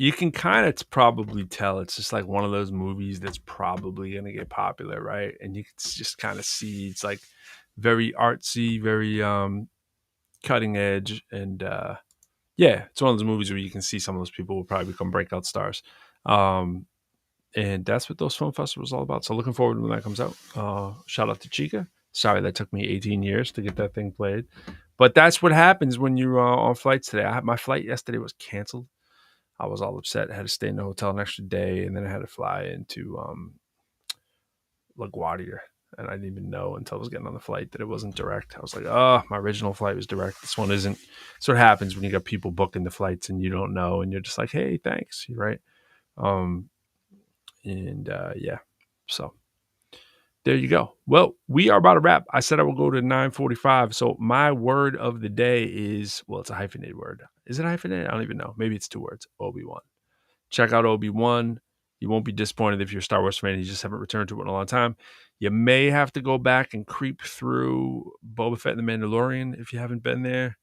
You can kind of probably tell it's just like one of those movies that's probably going to get popular, right? And you can just kind of see it's like very artsy, very cutting edge. And yeah, it's one of those movies where you can see some of those people will probably become breakout stars. And that's what those film festivals are all about. So looking forward to when that comes out. Shout out to Chica. Sorry that took me 18 years to get that thing played. But that's what happens when you're on flights today. My flight yesterday was canceled. I was all upset. I had to stay in the hotel an extra day, and then I had to fly into LaGuardia. And I didn't even know until I was getting on the flight that it wasn't direct. I was like, oh, my original flight was direct. This one isn't. So what happens when you got people booking the flights and you don't know, and you're just like, hey, thanks, right? Yeah, so there you go. Well, we are about to wrap. I said I will go to 9:45. So my word of the day is, well, it's a hyphenated word. Is it hyphenated? I don't even know. Maybe it's 2 words. Obi-Wan. Check out Obi-Wan. You won't be disappointed if you're a Star Wars fan and you just haven't returned to it in a long time. You may have to go back and creep through Boba Fett and the Mandalorian if you haven't been there.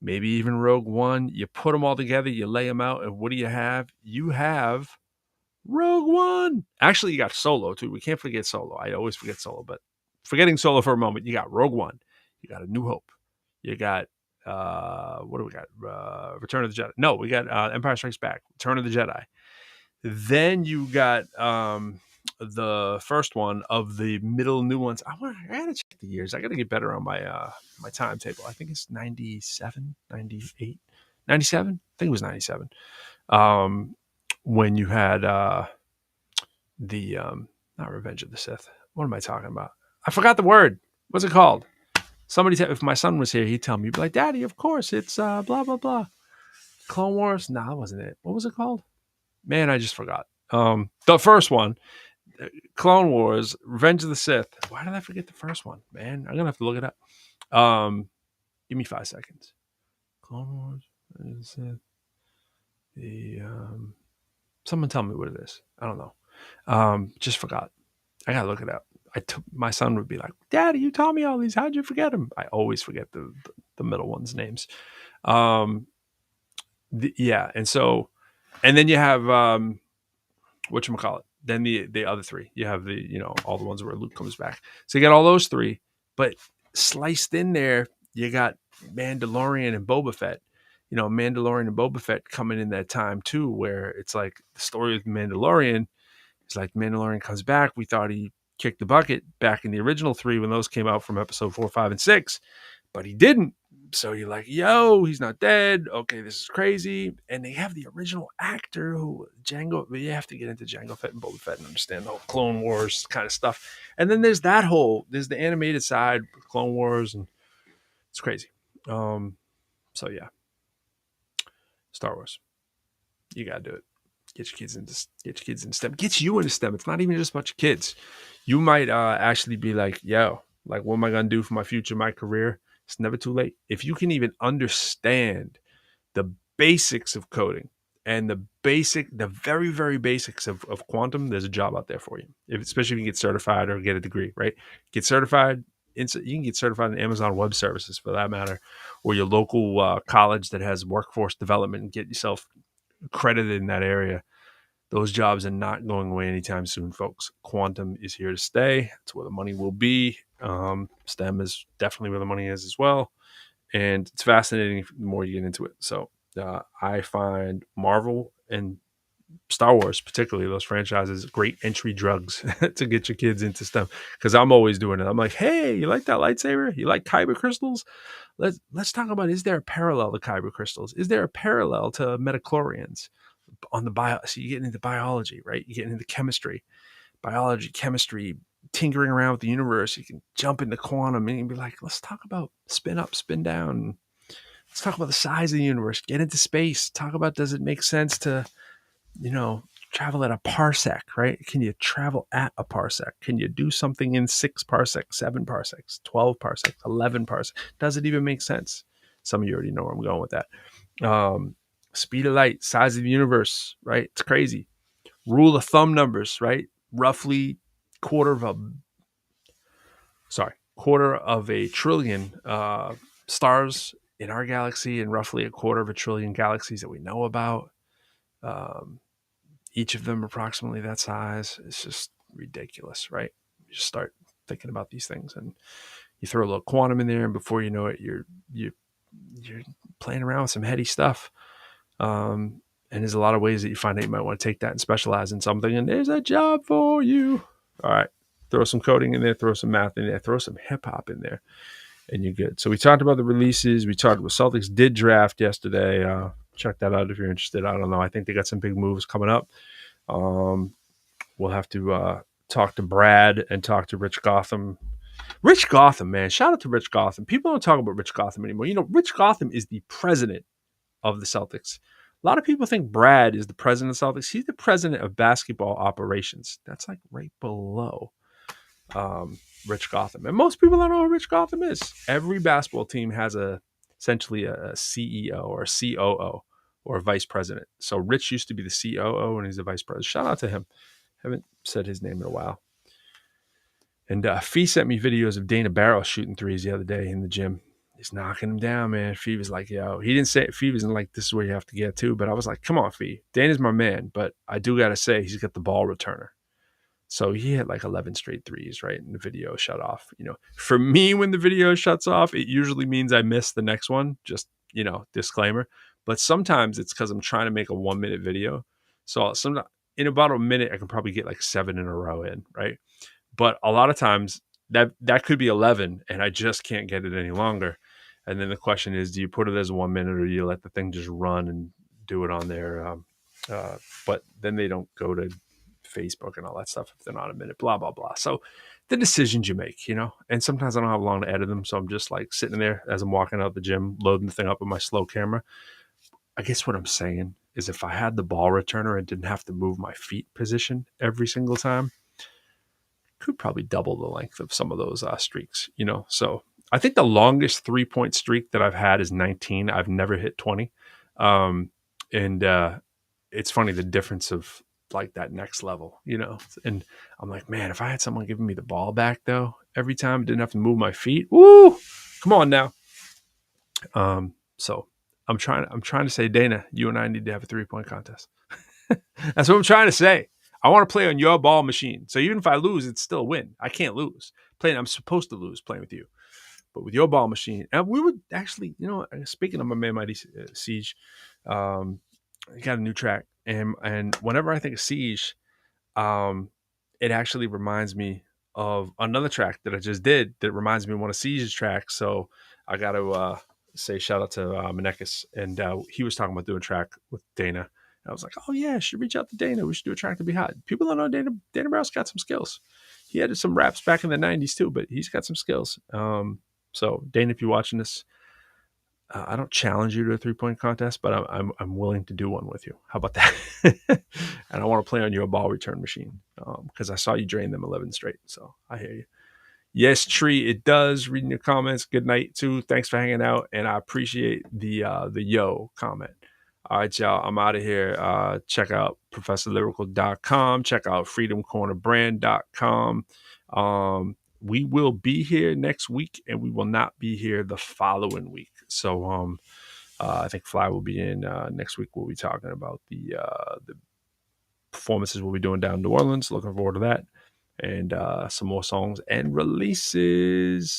Maybe even Rogue One. You put them all together, you lay them out, and what do you have? You have Rogue One. Actually, you got Solo, too. We can't forget Solo. I always forget Solo, but forgetting Solo for a moment, you got Rogue One. You got A New Hope. You got, what do we got? Return of the Jedi. No, we got Empire Strikes Back. Return of the Jedi. Then you got the first one of the middle new ones. I gotta check the years. I gotta get better on my my timetable. I think it's 97, 98, 97. I think it was 97. When you had the not Revenge of the Sith. What am I talking about? I forgot the word. What's it called? Somebody if my son was here, he'd tell me, he'd be like, Daddy, of course, it's blah blah blah. Clone Wars? No, that wasn't it. What was it called? Man, I just forgot. The first one, Clone Wars, Revenge of the Sith. Why did I forget the first one? Man, I'm gonna have to look it up. Give me 5 seconds. Clone Wars, Revenge of the Sith. The someone tell me what it is. I don't know. Just forgot. I gotta look it up. my son would be like, "Daddy, you taught me all these. How'd you forget them?" I always forget the middle ones' names. Yeah, and then you have whatchamacallit. Then the other three. You have all the ones where Luke comes back. So you got all those three, but sliced in there, you got Mandalorian and Boba Fett. Mandalorian and Boba Fett coming in that time too, where it's like the story of Mandalorian. It's like Mandalorian comes back. We thought he kicked the bucket back in the original three when those came out from episode 4, 5, and 6, but he didn't. So you're like, yo, he's not dead. Okay, this is crazy. And they have the original actor who Django. But you have to get into Django Fett and Boba Fett and understand the whole Clone Wars kind of stuff. And then there's there's the animated side, Clone Wars, and it's crazy. So yeah, Star Wars, you gotta do it. Get your kids into STEM. Get you into STEM. It's not even just about your kids. You might actually be like, yo, like, what am I gonna do for my future, my career? It's never too late. If you can even understand the basics of coding and the very, very basics of quantum, there's a job out there for you. Especially if you get certified or get a degree, right? Get certified. You can get certified in Amazon Web Services for that matter, or your local college that has workforce development, and get yourself accredited in that area. Those jobs are not going away anytime soon, folks. Quantum is here to stay. It's where the money will be. STEM is definitely where the money is as well. And it's fascinating the more you get into it. So I find Marvel and Star Wars, particularly those franchises, great entry drugs to get your kids into STEM. Because I'm always doing it. I'm like, hey, you like that lightsaber? You like kyber crystals? Let's talk about, is there a parallel to kyber crystals? Is there a parallel to metachlorians on the bio? So you get into biology, right? You get into chemistry, biology, chemistry, tinkering around with the universe. You can jump into quantum and you can be like, let's talk about spin up, spin down. Let's talk about the size of the universe. Get into space. Talk about, does it make sense to, travel at a parsec, right? Can you travel at a parsec? Can you do something in 6 parsecs, 7 parsecs, 12 parsecs, 11 parsecs? Does it even make sense? Some of you already know where I'm going with that. Speed of light, size of the universe, right? It's crazy. Rule of thumb numbers, right? Roughly quarter of a trillion stars in our galaxy, and roughly a quarter of a trillion galaxies that we know about. Each of them approximately that size. It's just ridiculous, right? You just start thinking about these things, and you throw a little quantum in there, and before you know it, you're playing around with some heady stuff. And there's a lot of ways that you find that you might want to take that and specialize in something, and there's a job for you. All right, throw some coding in there, throw some math in there, throw some hip hop in there, and you're good. So we talked about the releases. We talked about Celtics did draft yesterday. Check that out if you're interested. I don't know. I think they got some big moves coming up. We'll have to talk to Brad and talk to Rich Gotham. Rich Gotham, man. Shout out to Rich Gotham. People don't talk about Rich Gotham anymore. Rich Gotham is the president of the Celtics. A lot of people think Brad is the president of the Celtics. He's the president of basketball operations. That's like right below Rich Gotham. And most people don't know who Rich Gotham is. Every basketball team has essentially a CEO or a COO or a vice president. So Rich used to be the COO and he's the vice president. Shout out to him. Haven't said his name in a while. And Fee sent me videos of Dana Barrow shooting threes the other day in the gym. He's knocking him down, man. Fee was like, yo, he didn't say it. Fee wasn't like, this is where you have to get to. But I was like, come on, Fee. Dana's my man. But I do got to say, he's got the ball returner. So he had like 11 straight threes, right? And the video shut off. For me, when the video shuts off, it usually means I missed the next one. Just, disclaimer. But sometimes it's because I'm trying to make a 1-minute video. So in about a minute, I can probably get like 7 in a row in, right? But a lot of times that could be 11 and I just can't get it any longer. And then the question is, do you put it as 1 minute or do you let the thing just run and do it on there? But then they don't go to Facebook and all that stuff if they're not a minute, blah, blah, blah. So the decisions you make, and sometimes I don't have long to edit them. So I'm just like sitting there as I'm walking out the gym, loading the thing up with my slow camera. I guess what I'm saying is if I had the ball returner and didn't have to move my feet position every single time, could probably double the length of some of those streaks, So I think the longest 3-point streak that I've had is 19. I've never hit 20. And it's funny, the difference of like that next level, you know. And I'm like, man, if I had someone giving me the ball back though every time, didn't have to move my feet. Woo! Come on now. So I'm trying to say, Dana, you and I need to have a 3-point contest. That's what I'm trying to say. I want to play on your ball machine. So even if I lose, it's still a win. I can't lose. I'm supposed to lose playing with you. But with your ball machine, and we would actually, you know, speaking of my man Mighty Siege, he got a new track, and whenever I think of Siege, it actually reminds me of another track that I just did that reminds me of one of Siege's tracks. So I got to say shout out to Menekis, and he was talking about doing a track with Dana. And I was like, oh yeah, I should reach out to Dana. We should do a track to be hot. People don't know Dana Brown's got some skills. He had some raps back in the 90s too, but he's got some skills. So Dana, if you're watching this, I don't challenge you to a 3-point contest, but I'm willing to do one with you. How about that? And I want to play on your ball return machine because I saw you drain them 11 straight. So I hear you. Yes, Tree, it does. Reading your comments. Good night too. Thanks for hanging out, and I appreciate the yo comment. All right, y'all. I'm out of here. Check out ProfessorLyrical.com. Check out FreedomCornerBrand.com. We will be here next week, and we will not be here the following week. So I think Fly will be in next week. We'll be talking about the performances we'll be doing down in New Orleans. Looking forward to that. And some more songs and releases.